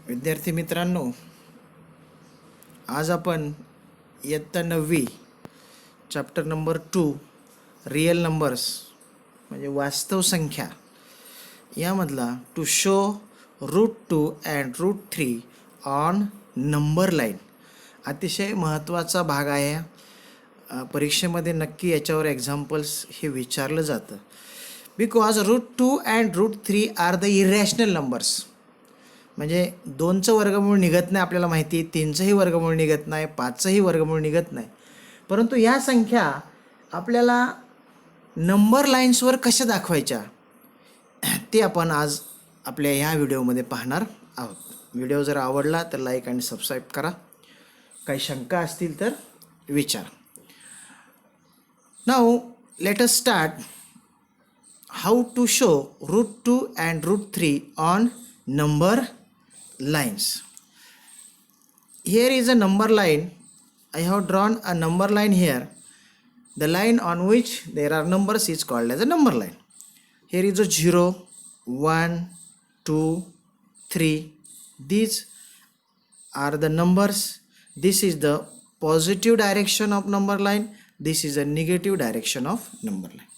विद्यार्थी मित्रांनो, आज आपण इयत्ता 9वी चॅप्टर नंबर 2 रियल नंबर्स म्हणजे वास्तव संख्या यामधला to show root 2 and root 3 on number line अतिशय महत्त्वाचा भाग आहे. परीक्षेमध्ये नक्की याच्यावर एक्झाम्पल्स हे विचारलं जातं. Because root 2 and root 3 are the irrational numbers. म्हणजे 2चं वर्गमूळ निघत नाही, आपल्याला माहिती आहे. 3चंही वर्गमूळ निघत नाही, 5चंही वर्गमूळ निघत नाही. परंतु या संख्या आपल्याला नंबर लाईन्सवर कशा दाखवायच्या ते आपण आज आपल्या ह्या व्हिडिओमध्ये पाहणार आहोत. व्हिडिओ जर आवडला तर लाईक आणि सबस्क्राईब करा. काही शंका असतील तर विचार. Now let us start how to show root 2 and root 3 on number lines. Here is a number line. I have drawn a number line here. The line on which there are numbers is called as a number line. Here is a 0, 1, 2, 3. These are the numbers. This is the positive direction of number line. This is a negative direction of number line.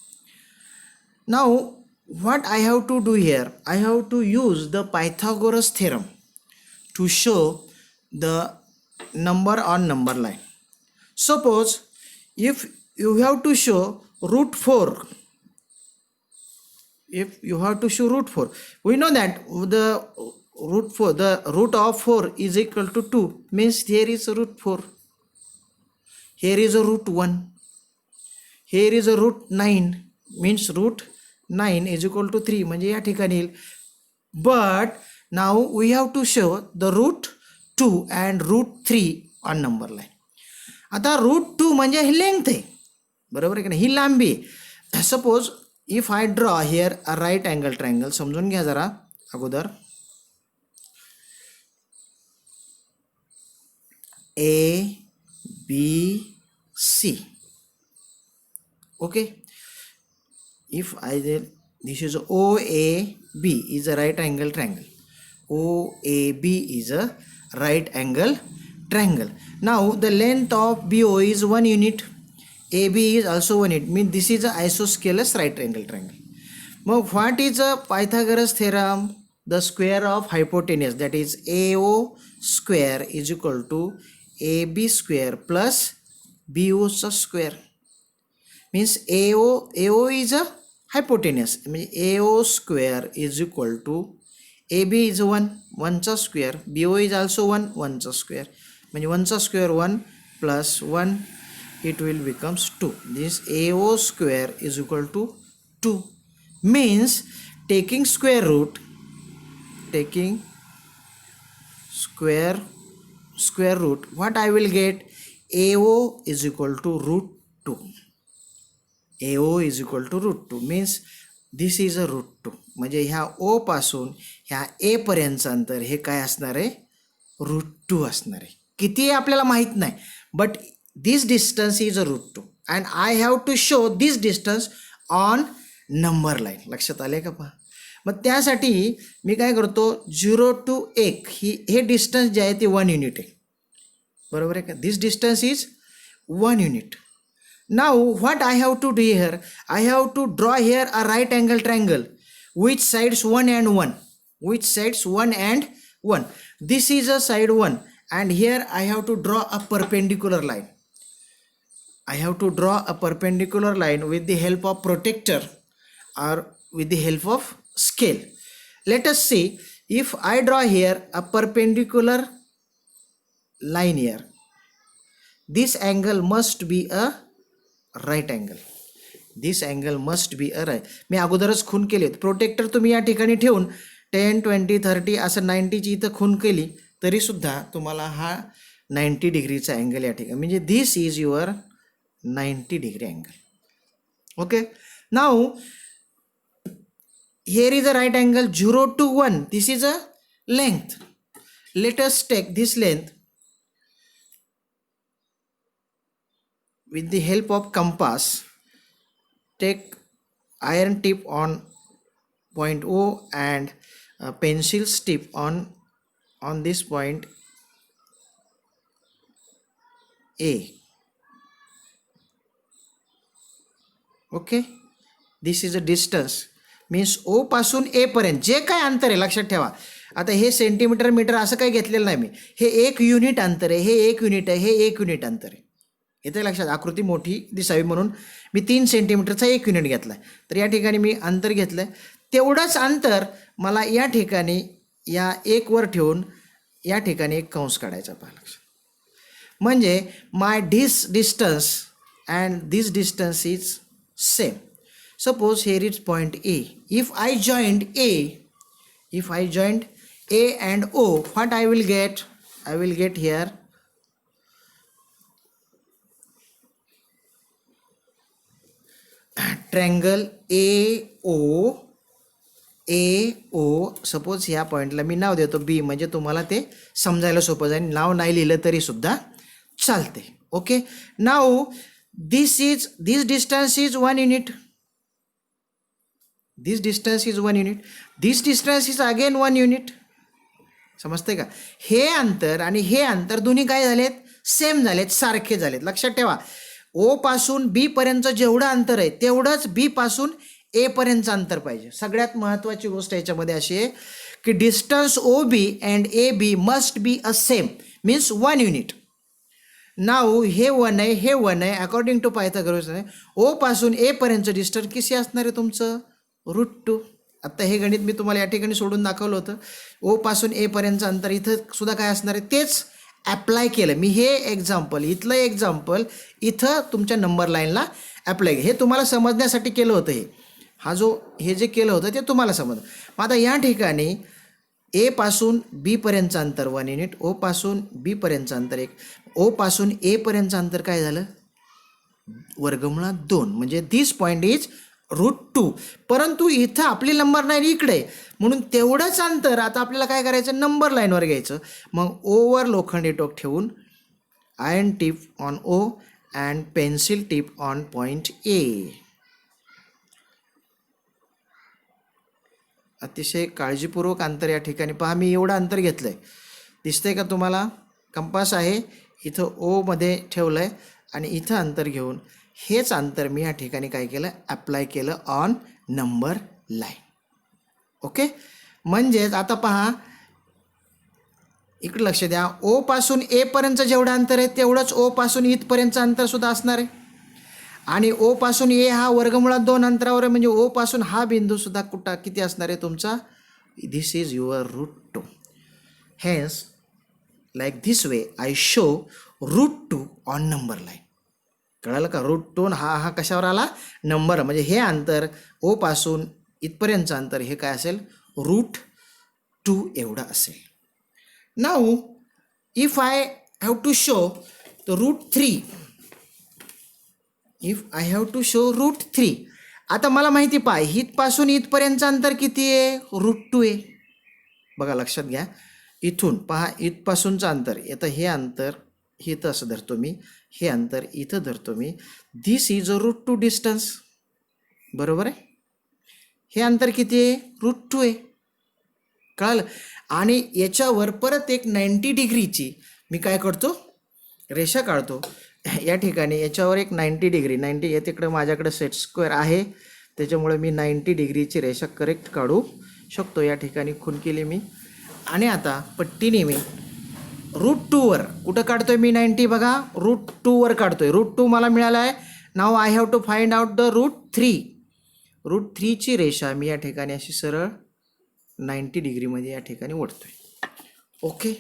Now what I have to do here, I have to use the Pythagoras theorem to show the number on number line. Suppose if you have to show root 4, we know that the root of 4 is equal to 2, means here is a root 4, here is a root 1, here is a root 9, means root 9 is equal to 3, म्हणजे या ठिकाणी येईल. But now we have to show the root 2 and root 3 on number line. आता root 2 म्हणजे ही length आहे, बरोबर आहे की नाही, ही लांबी. Suppose if I draw here a right angle triangle. समजून घ्या जरा अगोदर. ABC. Okay. If this is OAB is a right angle triangle. OAB is a right angle triangle. Now the length of BO is 1 unit. AB is also 1 unit. Means this is a isosceles right angle triangle. Now what is a Pythagoras theorem? The square of hypotenuse, that is AO square is equal to AB square plus BO square. Means AO is a hypotenuse, means AO square is equal to AB is 1 चा square, BO is also 1 चा square, म्हणजे 1 चा square 1 plus 1 it will becomes 2. This AO square is equal to 2, means taking square root what I will get, AO is equal to root 2. AO is equal to root 2, means this is a root 2. म्हणजे ह्या O पासून ह्या A पर्यंतचं अंतर हे काय असणार आहे, route 2 असणार आहे. किती आपल्याला माहीत नाही, but this distance is a root 2 and I have to show this distance on number line. लक्षात आले का पहा. मग त्यासाठी मी काय करतो, 0 to 1 हे डिस्टन्स जे आहे ते 1 युनिट आहे, बरोबर आहे का. This distance is 1 unit. Now what I have to do here, I have to draw here a right angle triangle which sides 1 and 1. This is a side 1 and here I have to draw a perpendicular line. I have to draw a perpendicular line with the help of protractor or with the help of scale. Let us see, if I draw here a perpendicular line here, this angle must be a right angle. This angle must be a right. मी अगोदरच खून केले. Protector तुम्ही या ठिकाणी ठेवून 10, 20, 30 असं 90ची इथं खून केली तरीसुद्धा तुम्हाला हा 90 डिग्रीचा अँगल या ठिकाणी, म्हणजे this is your 90 degree angle. Okay. Now here is a right angle 0 to 1. This is a length. Let us take this length with the help of compass. Take iron tip on point O and a pencil tip on on this point A. Okay, this is a distance, means O पासून A पर्यंत जे काय अंतर आहे लक्षात ठेवा. आता हे सेंटीमीटर मीटर असं काही घेतलेलं नाही मी, हे 1 युनिट अंतर आहे, हे 1 युनिट आहे, हे 1 युनिट अंतर आहे. येते लक्षात, आकृती मोठी दिसावी म्हणून मी 3 सेंटीमीटरचा 1 युनिट घेतला आहे. तर या ठिकाणी मी अंतर घेतलं आहे, तेवढंच अंतर मला या ठिकाणी या 1 वर ठेवून या ठिकाणी एक कंस काढायचा. पहा लक्षात, म्हणजे my distance and this distance is same. Suppose here is point A. If I joined A and O, what I will get? I will get here triangle AO. Suppose ह्या पॉईंटला मी नाव देतो B, म्हणजे तुम्हाला ते समजायला सोपं जाईल. नाव नाही लिहिलं तरी सुद्धा चालते. Okay, now this distance is 1 unit. This distance is 1 unit. This distance is again 1 unit. समजते का? हे अंतर आणि हे अंतर दोन्ही काय झालेत? सेम झालेत, सारखे झालेत. लक्षात ठेवा, ओ पासून बी पर्यंत जेवढं अंतर आहे तेवढंच बी पासून ए पर्यंतचं अंतर पाहिजे. सगळ्यात महत्त्वाची गोष्ट याच्यामध्ये अशी आहे की distance O B and A B must be a same, means 1 unit. Now हे 1 आहे, हे 1 आहे. अकॉर्डिंग टू पायथागोरस ओ पासून ए पर्यंतचं डिस्टन्स किती असणार आहे तुमचं? √2. आत्ता हे गणित मी तुम्हाला या ठिकाणी सोडून दाखवलं होतं. ओ पासून ए पर्यंतचं अंतर इथं सुद्धा काय असणार आहे तेच ॲप्लाय केलं मी. हे एक्झाम्पल, इथलं एक्झाम्पल इथं तुमच्या नंबर लाईनला ॲप्लाय केलं. हे तुम्हाला समजण्यासाठी केलं होतं. हे जे केलं होतं ते तुम्हाला समजलं. मग आता या ठिकाणी ए पासून बी पर्यंतचं अंतर 1 युनिट, ओ पासून बी पर्यंतचं अंतर 1, ओ पासून ए पर्यंतचं अंतर काय झालं? वर्गमुळात 2, म्हणजे दिस पॉईंट इज √2. परंतु इथं आपली नंबर लाईन इकडे आहे, म्हणून तेवढंच अंतर आता आपल्याला काय करायचं? नंबर लाईनवर घ्यायचं. मग ओवर लोखंडी टोक ठेवून iron tip on O and pencil tip on point A. अतिशय काळजीपूर्वक अंतर या ठिकाणी पहा. मी एवढं अंतर घेतलं आहे, दिसतंय का तुम्हाला? कंपास आहे इथं ओ मध्ये ठेवलं आहे आणि इथं अंतर घेऊन हेच अंतर मी या ठिकाणी काय केलं? ॲप्लाय केलं ऑन नंबर लाईन. ओके, म्हणजेच आता पहा इकडे लक्ष द्या, ओ पासून ए पर्यंतचं जेवढं अंतर आहे तेवढंच ओ पासून इथपर्यंतचं अंतर सुद्धा असणार आहे. आणि ओ पासून ए हा वर्गमुळात 2 अंतरावर आहे, म्हणजे ओ पासून हा बिंदू सुद्धा किती असणार आहे तुमचा? This is your √2. Hence like this way I show √2 on number line. कळालं का? √2 हा कशावर आला? नंबर. म्हणजे हे अंतर ओ पासून इथपर्यंतचं अंतर हे काय असेल? √2 एवढं असेल. Now if I have to show √3, if I have to show √3, आता मला माहिती पहा इथपासून इथपर्यंतचं अंतर किती आहे? √2 आहे. बघा लक्षात घ्या, इथून पहा इथपासूनचं अंतर, आता हे अंतर हे इथं असं धरतो मी, हे अंतर इथं धरतो मी. दिस इज अ √2 डिस्टन्स. बरोबर आहे? हे अंतर किती आहे? √2 आहे. कळालं? आणि याच्यावर परत एक 90 डिग्रीची मी काय करतो? रेषा काढतो. या ठिकाणी याच्यावर एक 90 डिग्री, 90 या तिकडं माझ्याकडे सेट स्क्वेअर आहे त्याच्यामुळे मी 90 डिग्रीची रेषा करेक्ट काढू शकतो. या ठिकाणी खून केली मी. आणि आता पट्टीने मी √2 वर कुठं काढतोय मी 90? बघा √2 वर काढतोय. √2 मला मिळाला आहे. Now I have to find out the √3. √3ची रेषा मी या ठिकाणी अशी सरळ 90 डिग्रीमध्ये या ठिकाणी ओढतोय. Okay,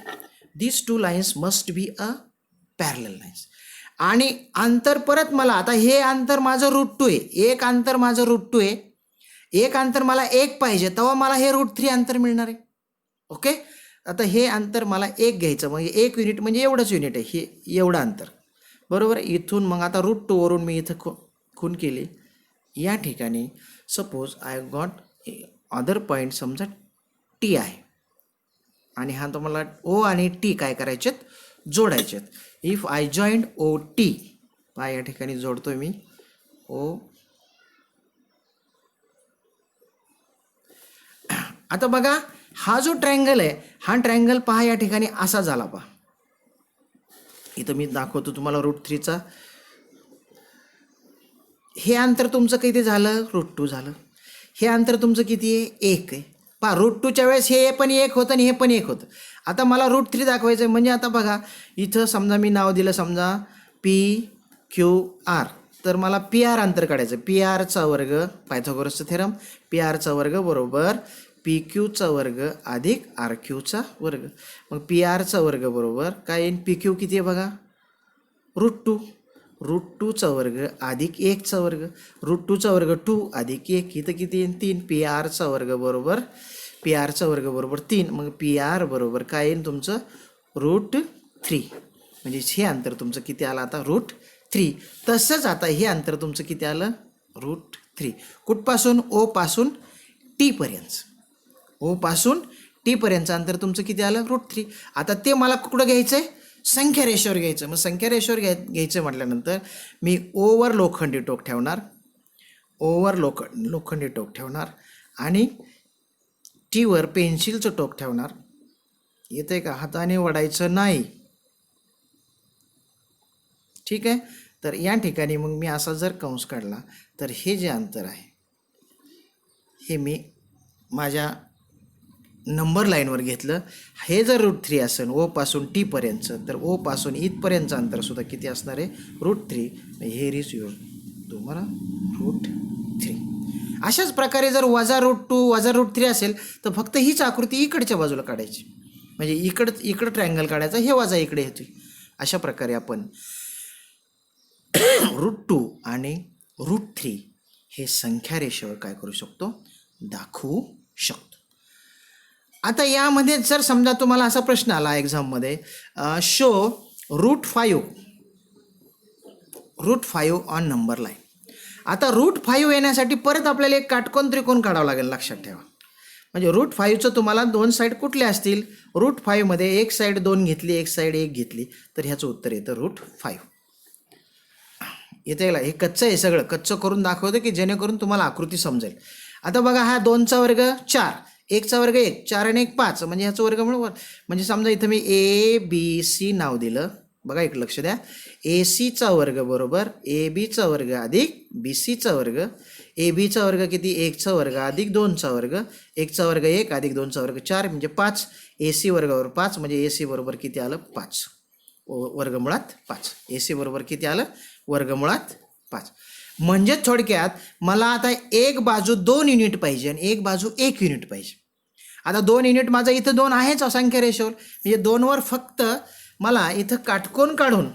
this 2 lines must be a parallel lines. आणि अंतर परत मला आता हे अंतर माझं √2 आहे, एक अंतर माझं √2 आहे, एक अंतर मला 1 पाहिजे, तेव्हा मला हे √3 अंतर मिळणार आहे. ओके, आता हे अंतर मला 1 घ्यायचं, म्हणजे 1 युनिट म्हणजे एवढंच युनिट आहे, हे एवढं अंतर. बरोबर. इथून मग आता √2 वरून मी इथं खून केली. या ठिकाणी suppose I got other point, समजा टी आहे आणि हा तुम्हाला ओ आणि टी काय करायचेत? जोडायचेत. If I joined O T, या ठिकाणी जोडतोय मी ओ. आता बघा हा जो ट्रायंगल आहे, हा ट्रायंगल पहा या ठिकाणी असा झाला पहा. इथं मी दाखवतो तुम्हाला √3चा. हे अंतर तुमचं किती झालं? √2 झालं. हे अंतर तुमचं किती आहे? 1 आहे. पहा √2च्या वेळेस हे पण 1 होतं आणि हे पण 1 होतं. आता मला √3 दाखवायचं आहे. म्हणजे आता बघा इथं समजा मी नाव दिलं समजा PQR, तर मला PR अंतर काढायचं. PRचा वर्ग, पायथागोरसचा थेरम, PRचा वर्ग बरोबर PQचा वर्ग अधिक RQचा वर्ग. मग PRचा वर्ग बरोबर काय येईल? PQ किती आहे बघा? √2. √2चा वर्ग अधिक 1चा वर्ग. √2चा वर्ग 2 अधिक 1, इथं किती येईल? 3. PRचा वर्ग बरोबर 3. मग PR बरोबर काय येईल तुमचं? √3. म्हणजे हे अंतर तुमचं किती आलं आता? √3. तसंच आता हे अंतर तुमचं किती आलं? √3. कुठपासून? O पासून T पर्यंत. O पासून T पर्यंतचं अंतर तुमचं किती आलं? √3. आता ते मला कुठं घ्यायचं आहे? संख्या रेषेवर घ्यायचं. मग संख्या रेषेवर घ्यायचं म्हटल्यानंतर मी ओवर लोखंडी टोक ठेवणार, लोखंडी टोक ठेवणार आणि टीवर पेन्सिलचं टोक ठेवणार. येते का? हाताने वडायचं नाही. ठीक आहे. तर या ठिकाणी मग मी असा जर कंस काढला तर हे जे अंतर आहे हे मी माझ्या नंबर लाईनवर घेतलं. हे जर √3 असेल O पासून T पर्यंतचं, तर O पासून इथपर्यंतचं अंतरसुद्धा किती असणार आहे? √3. हे इज युअर तुम्हाला √3. अशाच प्रकारे जर -√2 -√3 असेल तर फक्त हीच आकृती इकडच्या बाजूला काढायची. म्हणजे इकडं ट्रायंगल काढायचा, हे वजा इकडे येते. अशा प्रकारे आपण √2 आणि √3 हे संख्या रेषेवर काय करू शकतो? दाखवू शकतो. आता यामध्ये जर समजा तुम्हाला असा प्रश्न आला एक्झाममध्ये, शो √5 ऑन नंबर लाईन. आता √5 येण्यासाठी परत आपल्याला एक काटकोन त्रिकोण काढावं लागेल, लक्षात ठेवा. म्हणजे √5चं तुम्हाला दोन साईड कुठले असतील? √5 मध्ये एक साईड 2 घेतली, एक साईड 1 घेतली, तर ह्याचं उत्तर येतं √5. येते. हे कच्चं आहे, सगळं कच्चं करून दाखवतं की जेणेकरून तुम्हाला आकृती समजेल. आता बघा, हा 2चा वर्ग 4, 1चा वर्ग 1, 4 आणि 1 5, म्हणजे ह्याचं वर्ग म्हणून. म्हणजे समजा इथं मी ABC नाव दिलं. बघा एक लक्ष द्या. ACचा वर्ग बरोबर ABचा वर्ग अधिक BCचा वर्ग. ABचा वर्ग किती? 1चा वर्ग अधिक 2चा वर्ग. 1चा वर्ग 1 अधिक 2चा वर्ग 4, म्हणजे 5. AC वर्गावर 5, म्हणजे AC बरोबर किती आलं? 5. वर्गमुळात 5. AC बरोबर किती आलं? वर्गमुळात 5. म्हणजे थोडक्यात मला आता एक बाजू 2 युनिट पाहिजे आणि एक बाजू 1 युनिट पाहिजे. आता 2 युनिट माझा इथं 2 आहेच असंख्य रेषेवर. म्हणजे 2वर फक्त मला इथं काटकोन काढून,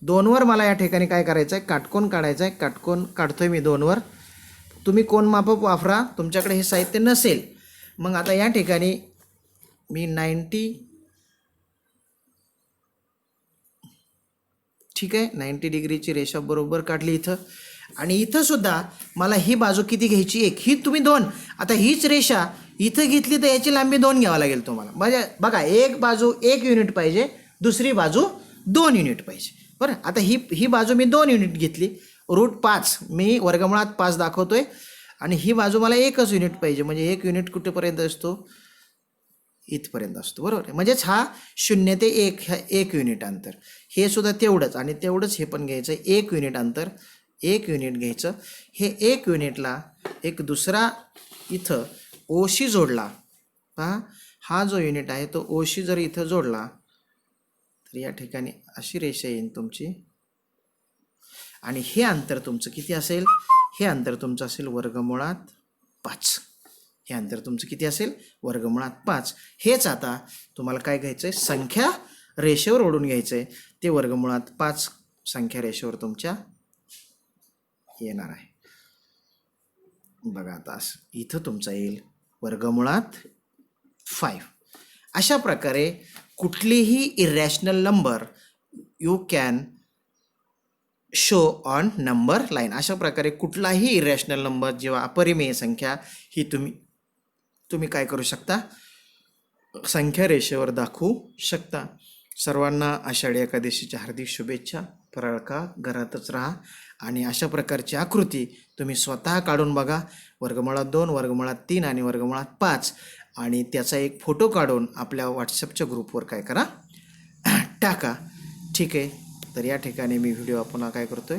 2वर मला या ठिकाणी काय करायचं आहे? काटकोन काढायचं आहे. काटकोन काढतोय मी 2वर. तुम्ही कोन मापक वापरा, तुमच्याकडे हे साहित्य नसेल. मग आता या ठिकाणी मी 90, ठीक आहे, 90 डिग्रीची रेषा बरोबर काढली इथं. आणि इथं सुद्धा मला ही बाजू किती घ्यायची? 1. ही तुम्ही 2. आता हीच रेषा इथं घेतली तर याची लांबी 2 घ्यावं लागेल तुम्हाला. म्हणजे बघा, एक बाजू 1 युनिट पाहिजे, दुसरी बाजू 2 युनिट पाहिजे. बरं, आता ही बाजू मी 2 युनिट घेतली. √5 मी वर्गमुळात 5 दाखवतोय आणि ही बाजू मला 1च युनिट पाहिजे. म्हणजे 1 युनिट कुठेपर्यंत असतो? इथपर्यंत असतो. बरोबर. म्हणजेच हा 0 ते 1 ह्या 1 युनिट अंतर. हे सुद्धा तेवढंच आणि तेवढंच हे पण घ्यायचं. 1 युनिट अंतर, 1 युनिट घ्यायचं. हे 1 युनिटला एक दुसरा इथं ओशी जोडला. पहा, हा जो युनिट आहे तो ओशी जर इथं जोडला तर या ठिकाणी अशी रेषा येईल तुमची. आणि हे अंतर तुमचं किती असेल? हे अंतर तुमचं असेल वर्गमुळात 5. हे अंतर तुमचं किती असेल? वर्गमुळात 5. हेच आता तुम्हाला काय घ्यायचं आहे? संख्या रेषेवर ओढून घ्यायचं आहे. ते वर्गमुळात 5 संख्या रेषेवर तुमच्या येणार आहे. बघा आता इथं तुमचा येईल वर्गमुळात 5. अशा प्रकारे कुठलीही irrational number you can show on number line. अशा प्रकारे कुठलाही इरॅशनल नंबर जेव्हा अपरिमेय संख्या ही तुम्ही काय करू शकता? संख्या रेषेवर दाखवू शकता. सर्वांना आषाढी एकादशीच्या हार्दिक शुभेच्छा. फराळ खा, घरातच राहा आणि अशा प्रकारची आकृती तुम्ही स्वतः काढून बघा. वर्गमुळात 2, वर्गमुळात 3 आणि वर्गमुळात 5 आणि त्याचा एक फोटो काढून आपल्या व्हॉट्सअपच्या ग्रुपवर काय करा, टाका. ठीक आहे. तर या ठिकाणी मी व्हिडिओ पुन्हा काय करतोय,